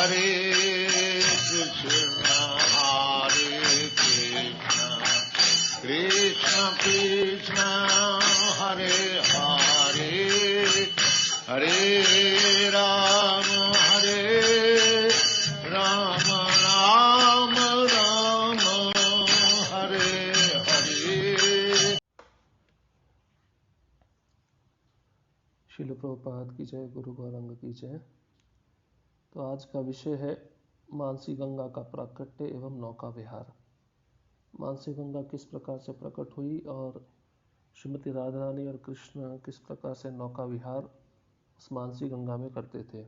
हरे कृष्ण कृष्ण कृष्ण हरे हरे हरे राम राम राम हरे हरे। श्रील प्रभुपाद की जय, गुरु गौरंग की जय। तो आज का विषय है मानसी गंगा का प्राकट्य एवं नौका विहार। मानसी गंगा किस प्रकार से प्रकट हुई और श्रीमती राधा रानी और कृष्ण किस प्रकार से नौका विहार उस मानसी गंगा में करते थे।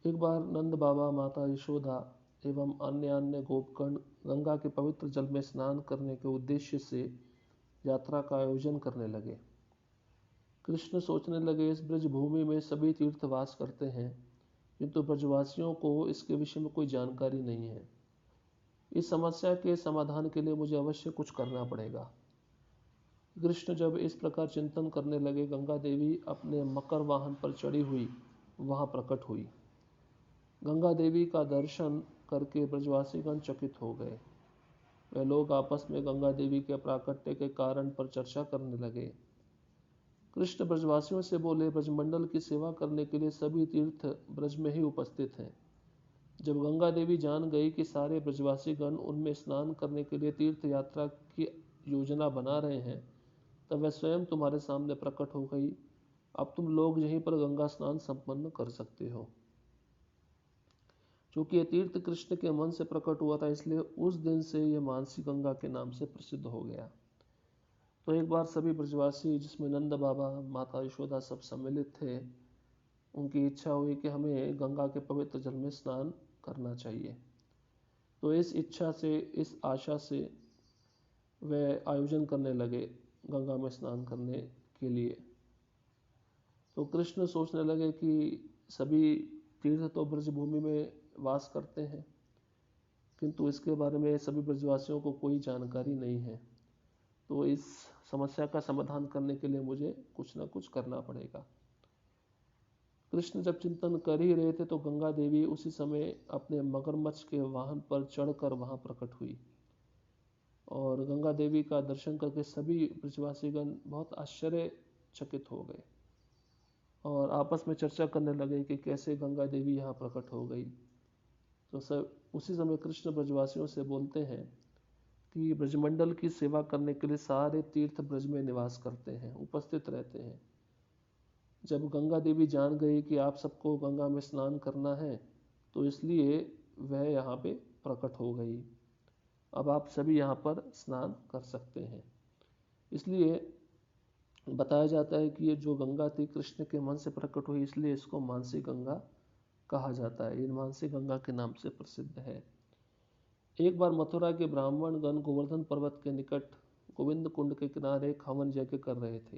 एक बार नंद बाबा, माता यशोदा एवं अन्य गोपगण गंगा के पवित्र जल में स्नान करने के उद्देश्य से यात्रा का आयोजन करने लगे। कृष्ण सोचने लगे, इस ब्रज भूमि में सभी तीर्थवास करते हैं, किंतु ब्रजवासियों को इसके विषय में कोई जानकारी नहीं है। इस समस्या के समाधान के लिए मुझे अवश्य कुछ करना पड़ेगा। कृष्ण जब इस प्रकार चिंतन करने लगे, गंगा देवी अपने मकर वाहन पर चढ़ी हुई वहां प्रकट हुई। गंगा देवी का दर्शन करके ब्रजवासीगण चकित हो गए। वे लोग आपस में गंगा देवी के प्राकट्य के कारण पर चर्चा करने लगे। कृष्ण ब्रजवासियों से बोले, ब्रजमंडल की सेवा करने के लिए सभी तीर्थ ब्रज में ही उपस्थित हैं। जब गंगा देवी जान गई कि सारे ब्रजवासीगण उनमें स्नान करने के लिए तीर्थ यात्रा की योजना बना रहे हैं, तब वह स्वयं तुम्हारे सामने प्रकट हो गई। अब तुम लोग यहीं पर गंगा स्नान संपन्न कर सकते हो। चूंकि यह तीर्थ कृष्ण के मन से प्रकट हुआ था, इसलिए उस दिन से यह मानसी गंगा के नाम से प्रसिद्ध हो गया। तो एक बार सभी ब्रजवासी, जिसमें नंद बाबा, माता यशोदा सब सम्मिलित थे, उनकी इच्छा हुई कि हमें गंगा के पवित्र जल में स्नान करना चाहिए। तो इस इच्छा से, इस आशा से वे आयोजन करने लगे गंगा में स्नान करने के लिए। तो कृष्ण सोचने लगे कि सभी तीर्थ तो ब्रज भूमि में वास करते हैं, किंतु इसके बारे में सभी ब्रजवासियों को कोई जानकारी नहीं है। तो इस समस्या का समाधान करने के लिए मुझे कुछ ना कुछ करना पड़ेगा। कृष्ण जब चिंतन कर ही रहे थे तो गंगा देवी उसी समय अपने मगरमच्छ के वाहन पर चढ़कर वहां प्रकट हुई। और गंगा देवी का दर्शन करके सभी ब्रजवासीगण बहुत आश्चर्यचकित हो गए और आपस में चर्चा करने लगे कि कैसे गंगा देवी यहाँ प्रकट हो गई। तो सब उसी समय कृष्ण ब्रजवासियों से बोलते हैं कि ब्रजमंडल की सेवा करने के लिए सारे तीर्थ ब्रज में निवास करते हैं, उपस्थित रहते हैं। जब गंगा देवी जान गई कि आप सबको गंगा में स्नान करना है, तो इसलिए वह यहाँ पे प्रकट हो गई। अब आप सभी यहाँ पर स्नान कर सकते हैं। इसलिए बताया जाता है कि ये जो गंगा थी कृष्ण के मन से प्रकट हुई, इसलिए इसको मानसी गंगा कहा जाता है। ये मानसी गंगा के नाम से प्रसिद्ध है। एक बार मथुरा के ब्राह्मण गण गोवर्धन पर्वत के निकट गोविंद कुंड के किनारे एक हवन यज्ञ कर रहे थे।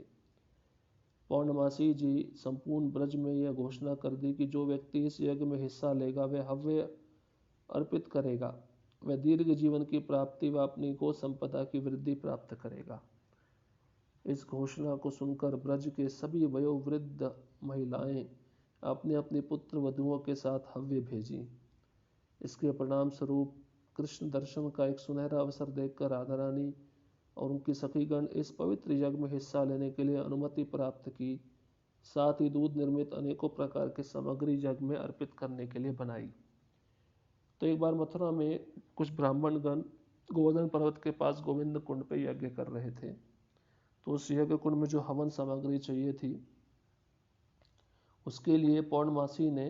पौर्णमासी जी संपूर्ण ब्रज में यह घोषणा कर दी कि जो व्यक्ति इस यज्ञ में हिस्सा लेगा वह हव्य अर्पित करेगा, वह दीर्घ जीवन की प्राप्ति व अपनी गो संपदा की वृद्धि प्राप्त करेगा। इस घोषणा को सुनकर ब्रज के सभी वयोवृद्ध महिलाएं अपने अपने पुत्र वधुओं के साथ हव्य भेजी। इसके परिणाम स्वरूप कृष्ण दर्शन का एक सुनहरा अवसर देखकर राधा रानी और उनकी सखीगण इस पवित्र यज्ञ में हिस्सा लेने के लिए अनुमति प्राप्त की। साथ ही दूध निर्मित अनेकों प्रकार की सामग्री यज्ञ में अर्पित करने के लिए बनाई। तो एक बार मथुरा में कुछ ब्राह्मण गण गोवर्धन पर्वत के पास गोविंद कुंड पे यज्ञ कर रहे थे। तो उस यज्ञ कुंड में जो हवन सामग्री चाहिए थी, उसके लिए पौर्णमासी ने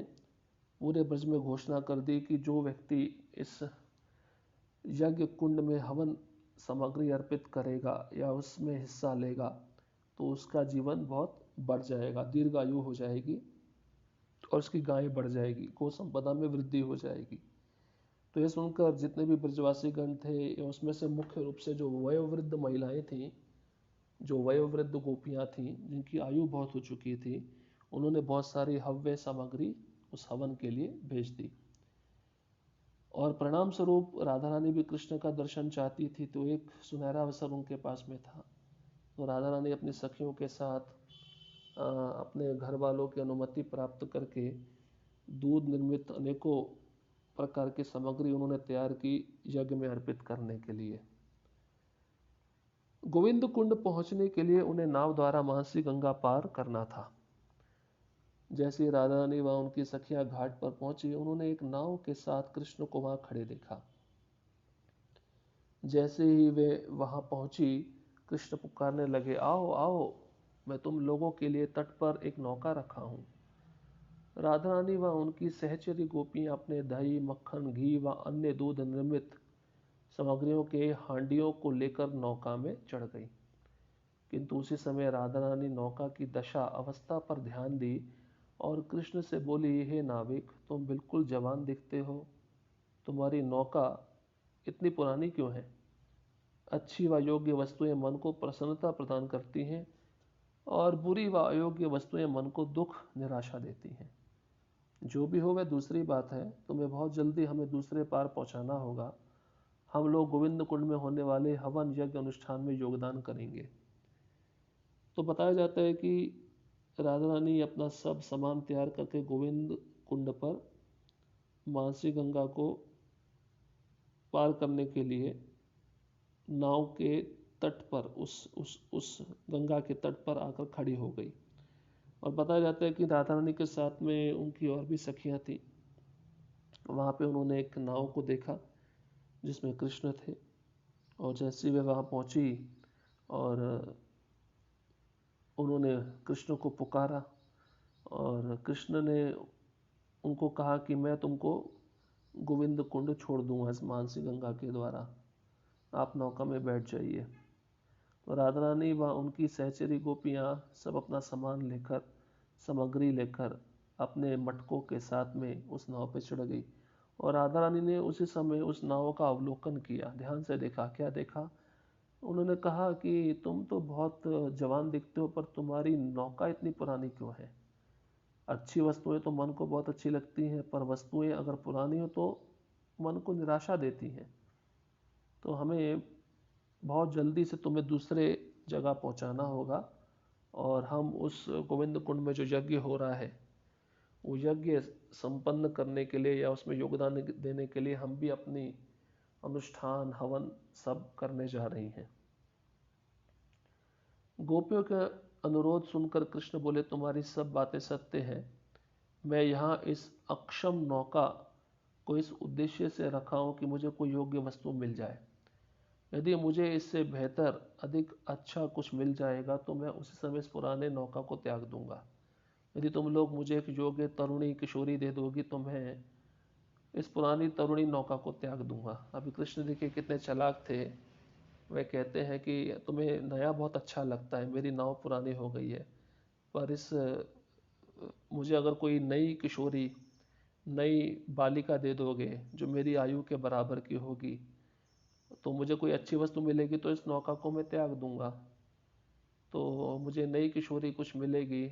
पूरे ब्रज में घोषणा कर दी कि जो व्यक्ति इस यज्ञ कुंड में हवन सामग्री अर्पित करेगा या उसमें हिस्सा लेगा, तो उसका जीवन बहुत बढ़ जाएगा, दीर्घायु हो जाएगी और उसकी गाय बढ़ जाएगी, गो संपदा में वृद्धि हो जाएगी। तो यह सुनकर जितने भी ब्रजवासी गण थे, उसमें से मुख्य रूप से जो वयोवृद्ध महिलाएं थीं, जो वयोवृद्ध गोपियां थीं, जिनकी आयु बहुत हो चुकी थी, उन्होंने बहुत सारी हव्य सामग्री उस हवन के लिए भेज दी। और परिणाम स्वरूप राधा रानी भी कृष्ण का दर्शन चाहती थी, तो एक सुनहरा अवसर उनके पास में था। तो राधा रानी अपनी सखियों के साथ अपने घर वालों की अनुमति प्राप्त करके दूध निर्मित अनेकों प्रकार की सामग्री उन्होंने तैयार की यज्ञ में अर्पित करने के लिए। गोविंद कुंड पहुंचने के लिए उन्हें नाव द्वारा मानसी गंगा पार करना था। जैसे राधा रानी व उनकी सखियां घाट पर पहुंची, उन्होंने एक नाव के साथ कृष्ण को वहां खड़े देखा। जैसे ही वे वहां पहुंची, कृष्ण पुकारने लगे, आओ आओ, मैं तुम लोगों के लिए तट पर एक नौका रखा हूं। राधा रानी व उनकी सहचरी गोपियां अपने दही, मक्खन, घी व अन्य दूध निर्मित सामग्रियों के हांडियों को लेकर नौका में चढ़ गई। किंतु उसी समय राधा रानी नौका की दशा अवस्था पर ध्यान दी और कृष्ण से बोली, हे नाविक, तुम बिल्कुल जवान दिखते हो, तुम्हारी नौका इतनी पुरानी क्यों है? अच्छी व योग्य वस्तुएं मन को प्रसन्नता प्रदान करती हैं और बुरी व अयोग्य वस्तुएं मन को दुख, निराशा देती हैं। जो भी हो वह दूसरी बात है, तुम्हें बहुत जल्दी हमें दूसरे पार पहुंचाना होगा। हम लोग गोविंद कुंड में होने वाले हवन यज्ञ अनुष्ठान में योगदान करेंगे। तो बताया जाता है कि राधा रानी अपना सब सामान तैयार करके गोविंद कुंड पर मानसी गंगा को पार करने के लिए नाव के तट पर उस गंगा के तट पर आकर खड़ी हो गई। और बताया जाता है कि राधा रानी के साथ में उनकी और भी सखियां थी। वहाँ पे उन्होंने एक नाव को देखा जिसमें कृष्ण थे, और जैसे वे वहाँ पहुँची और उन्होंने कृष्ण को पुकारा, और कृष्ण ने उनको कहा कि मैं तुमको गोविंद कुंड छोड़ दूंगा इस मानसी गंगा के द्वारा, आप नौका में बैठ जाइए। तो राधा रानी व उनकी सहचरी गोपियाँ सब अपना सामान लेकर, सामग्री लेकर अपने मटकों के साथ में उस नाव पर चढ़ गई। और राधा रानी ने उसी समय उस नाव का अवलोकन किया, ध्यान से देखा। क्या देखा? उन्होंने कहा कि तुम तो बहुत जवान दिखते हो, पर तुम्हारी नौका इतनी पुरानी क्यों है? अच्छी वस्तुएं तो मन को बहुत अच्छी लगती हैं, पर वस्तुएं अगर पुरानी हो तो मन को निराशा देती हैं। तो हमें बहुत जल्दी से तुम्हें दूसरे जगह पहुंचाना होगा, और हम उस गोविंद कुंड में जो यज्ञ हो रहा है, वो यज्ञ संपन्न करने के लिए या उसमें योगदान देने के लिए हम भी अपनी अनुष्ठान, हवन सब करने जा रही हैं। गोपियों का अनुरोध सुनकर कृष्ण बोले, तुम्हारी सब बातें सत्य हैं। मैं यहाँ इस अक्षम नौका को इस उद्देश्य से रखा हूँ कि मुझे कोई योग्य वस्तु मिल जाए। यदि मुझे इससे बेहतर, अधिक अच्छा कुछ मिल जाएगा तो मैं उसी समय इस पुराने नौका को त्याग दूंगा। यदि तुम लोग मुझे एक योग्य तरुणी किशोरी दे दोगी तो मैं इस पुरानी तरुणी नौका को त्याग दूंगा। अभी कृष्ण देखिए कितने चालाक थे। वे कहते हैं कि तुम्हें नया बहुत अच्छा लगता है, मेरी नाव पुरानी हो गई है, पर मुझे अगर कोई नई किशोरी, नई बालिका दे दोगे जो मेरी आयु के बराबर की होगी, तो मुझे कोई अच्छी वस्तु मिलेगी तो इस नौका को मैं त्याग दूंगा। तो मुझे नई किशोरी कुछ मिलेगी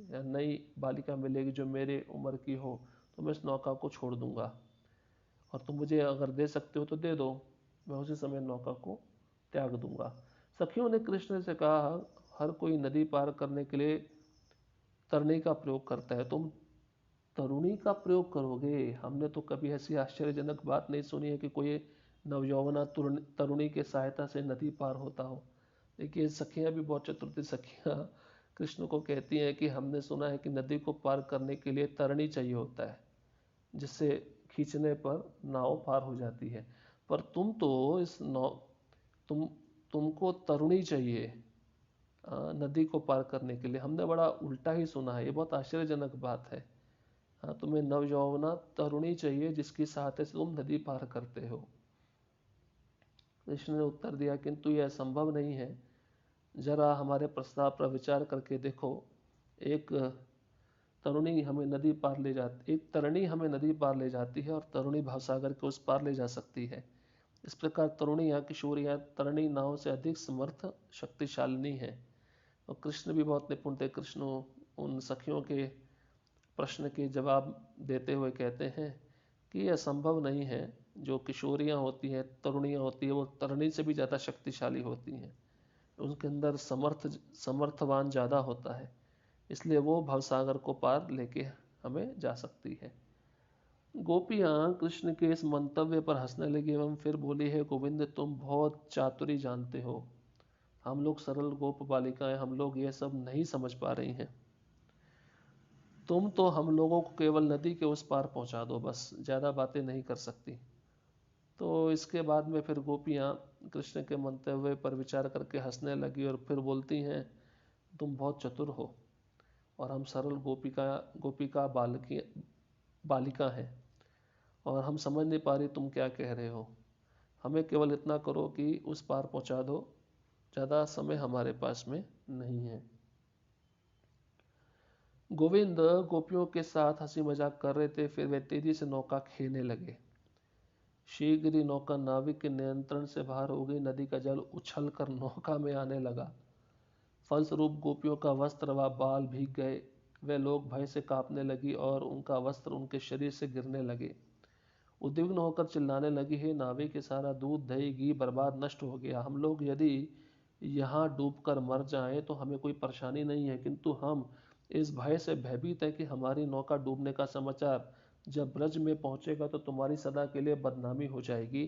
या नई बालिका मिलेगी जो मेरे उम्र की हो, तो मैं इस नौका को छोड़ दूंगा। और तुम मुझे अगर दे सकते हो तो दे दो, मैं उसी समय नौका को त्याग दूंगा। सखियों ने कृष्ण से कहा, हर कोई नदी पार करने के लिए तरनी का प्रयोग करता है, तुम तरुणी का प्रयोग करोगे? हमने तो कभी ऐसी आश्चर्यजनक बात नहीं सुनी है कि कोई नवयौवना तरुणी के सहायता से नदी पार होता हो। देखिए सखियां भी बहुत चतुर थी। सखियां कृष्ण को कहती हैं कि हमने सुना है कि नदी को पार करने के लिए तरणी चाहिए होता है, जिससे खींचने पर नाव पार हो जाती है, पर तुम तो इस नाव तुमको तरुणी चाहिए नदी को पार करने के लिए। हमने बड़ा उल्टा ही सुना है, ये बहुत आश्चर्यजनक बात है। हाँ, तुम्हें नवयौवना तरुणी चाहिए जिसकी सहायता से तुम नदी पार करते हो। कृष्ण ने उत्तर दिया, किंतु यह संभव नहीं है। जरा हमारे प्रस्ताव पर विचार करके देखो। एक तरुणी हमें नदी पार ले जाती, एक तरणी हमें नदी पार ले जाती है और तरुणी भवसागर के उस पार ले जा सकती है। इस प्रकार तरुणियाँ, किशोरियाँ तरणी नाव से अधिक समर्थ, शक्तिशालिनी है। और कृष्ण भी बहुत निपुण थे। कृष्ण उन सखियों के प्रश्न के जवाब देते हुए कहते हैं कि यह संभव नहीं है। जो किशोरियाँ होती हैं, तरुणियाँ होती हैं, वो तरणी से भी ज़्यादा शक्तिशाली होती हैं, उनके अंदर समर्थवान ज़्यादा होता है, इसलिए वो भवसागर को पार लेके हमें जा सकती है। गोपियाँ कृष्ण के इस मंतव्य पर हंसने लगी एवं फिर बोली, है गोविंद, तुम बहुत चातुरी जानते हो। हम लोग सरल गोप बालिकाएं, हम लोग ये सब नहीं समझ पा रही हैं। तुम तो हम लोगों को केवल नदी के उस पार पहुंचा दो, बस ज़्यादा बातें नहीं कर सकती। तो इसके बाद में फिर गोपियाँ कृष्ण के मंतव्य पर विचार करके हंसने लगी और फिर बोलती हैं, तुम बहुत चतुर हो और हम सरल गोपिका बालिका हैं और हम समझ नहीं पा रही तुम क्या कह रहे हो। हमें केवल इतना करो कि उस पार पहुंचा दो, ज़्यादा समय हमारे पास में नहीं है। गोविंद गोपियों के साथ हंसी मजाक कर रहे थे, फिर वे तेजी से नौका खेने लगे। शीघ्र ही नौका नाविक के नियंत्रण से बाहर हो गई। नदी का जल उछल कर नौका में आने लगा। फलस्वरूप गोपियों का वस्त्र व बाल भीग गए। वे लोग भय से कांपने लगी और उनका वस्त्र उनके शरीर से गिरने लगे। उद्विग्न होकर चिल्लाने लगी, हे नाविक, सारा दूध दही घी बर्बाद नष्ट हो गया। हम लोग यदि यहाँ डूबकर मर जाएं तो हमें कोई परेशानी नहीं है, किंतु हम इस भय से भयभीत है कि हमारी नौका डूबने का समाचार जब ब्रज में पहुंचेगा तो तुम्हारी सदा के लिए बदनामी हो जाएगी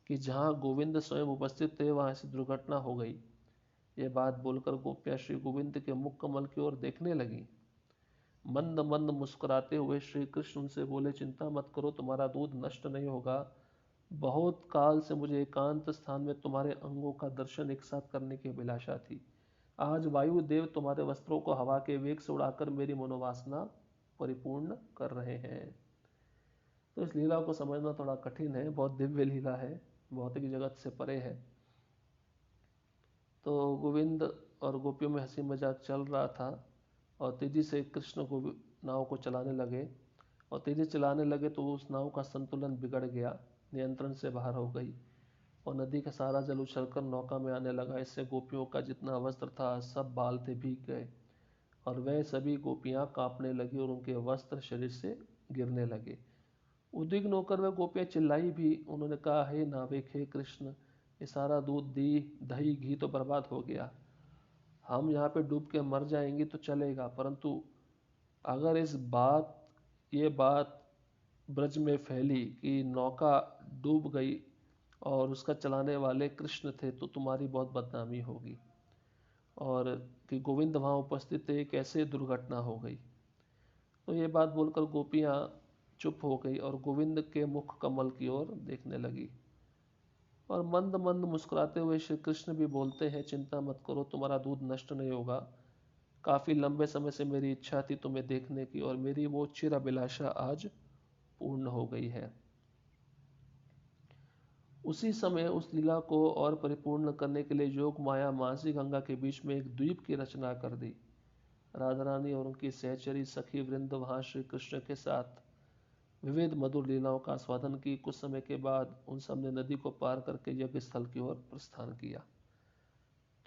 कि जहाँ गोविंद स्वयं उपस्थित थे वहाँ ऐसी दुर्घटना हो गई। ये बात बोलकर गोपियाँ श्री गोविंद के मुख कमल की ओर देखने लगी। मंद मंद मुस्कुराते हुए श्री कृष्ण उनसे बोले, चिंता मत करो, तुम्हारा दूध नष्ट नहीं होगा। बहुत काल से मुझे एकांत स्थान में तुम्हारे अंगों का दर्शन एक साथ करने की अभिलाषा थी। आज वायुदेव तुम्हारे वस्त्रों को हवा के वेग से उड़ाकर मेरी मनोवासना परिपूर्ण कर रहे हैं। तो इस लीला को समझना थोड़ा कठिन है, बहुत दिव्य लीला है, भौतिक जगत से परे है। तो गोविंद और गोपियों में हंसी मजाक चल रहा था और तेजी से कृष्ण को नाव को चलाने लगे और तेजी चलाने लगे तो उस नाव का संतुलन बिगड़ गया, नियंत्रण से बाहर हो गई और नदी का सारा जल उछलकर नौका में आने लगा। इससे गोपियों का जितना वस्त्र था सब बाल थे भीग गए और वह सभी गोपियां कांपने लगी और उनके वस्त्र शरीर से गिरने लगे। उद्विग्न होकर वह गोपियां चिल्लाई भी। उन्होंने कहा, हे नाविक, हे कृष्ण, ये सारा दूध दही घी तो बर्बाद हो गया। हम यहाँ पे डूब के मर जाएंगे तो चलेगा, परंतु अगर ये बात ब्रज में फैली कि नौका डूब गई और उसका चलाने वाले कृष्ण थे तो तुम्हारी बहुत बदनामी होगी और कि गोविंद वहाँ उपस्थित थे, कैसे दुर्घटना हो गई। तो ये बात बोलकर गोपियाँ चुप हो गई और गोविंद के मुख कमल की ओर देखने लगी और मंद मंद मुस्कुराते हुए श्री कृष्ण भी बोलते हैं, चिंता मत करो, तुम्हारा दूध नष्ट नहीं होगा। काफी लंबे समय से मेरी इच्छा थी तुम्हें देखने की और मेरी वो चिर अभिलाषा आज पूर्ण हो गई है। उसी समय उस लीला को और परिपूर्ण करने के लिए योग माया मानसी गंगा के बीच में एक द्वीप की रचना कर दी। राधा रानी और उनकी सहचरी सखी वृंद वहां श्री कृष्ण के साथ विविध मधुर लीलाओं का आस्वादन की। कुछ समय के बाद उन सब ने नदी को पार करके यज्ञ स्थल की ओर प्रस्थान किया।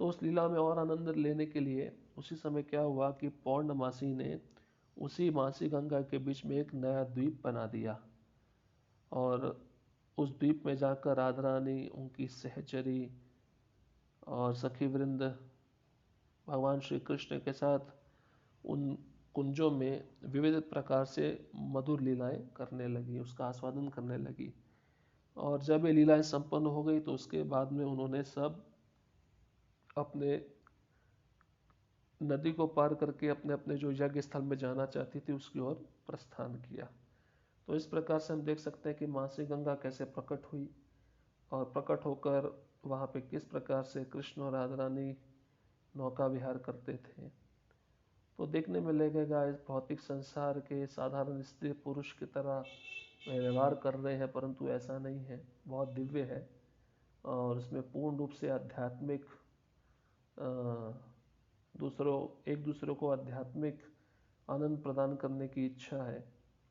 तो उस लीला में और आनंद लेने के लिए उसी समय क्या हुआ कि पौर्णमासी ने उसी मासी गंगा के बीच में एक नया द्वीप बना दिया और उस द्वीप में जाकर राधा रानी, उनकी सहचरी और सखी वृंद भगवान श्री कृष्ण के साथ उन कुंजों में विविध प्रकार से मधुर लीलाएं करने लगी, उसका आस्वादन करने लगी। और जब ये लीलाएं संपन्न हो गई तो उसके बाद में उन्होंने सब अपने नदी को पार करके अपने अपने जो यज्ञ स्थल में जाना चाहती थी उसकी ओर प्रस्थान किया। तो इस प्रकार से हम देख सकते हैं कि मासी गंगा कैसे प्रकट हुई और प्रकट होकर वहाँ पे किस प्रकार से कृष्ण और राधा रानी नौका विहार करते थे। तो देखने में लगेगा इस भौतिक संसार के साधारण स्त्री पुरुष की तरह व्यवहार कर रहे हैं, परंतु ऐसा नहीं है, बहुत दिव्य है और उसमें पूर्ण रूप से आध्यात्मिक एक दूसरे को आध्यात्मिक आनंद प्रदान करने की इच्छा है,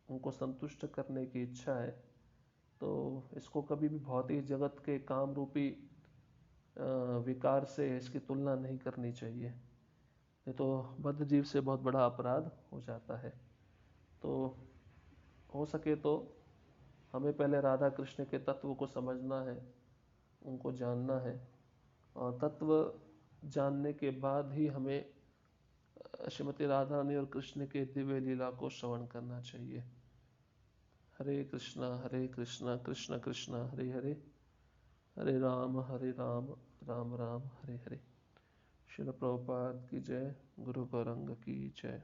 उनको संतुष्ट करने की इच्छा है। तो इसको कभी भी भौतिक जगत के काम रूपी विकार से इसकी तुलना नहीं करनी चाहिए, ये तो बद्ध जीव से बहुत बड़ा अपराध हो जाता है। तो हो सके तो हमें पहले राधा कृष्ण के तत्व को समझना है, उनको जानना है और तत्व जानने के बाद ही हमें श्रीमती राधा रानी और कृष्ण के दिव्य लीला को श्रवण करना चाहिए। हरे कृष्णा कृष्ण कृष्ण हरे हरे, हरे राम राम राम हरे हरे। श्रील प्रभुपाद की जय, गुरु गौरंग की जय।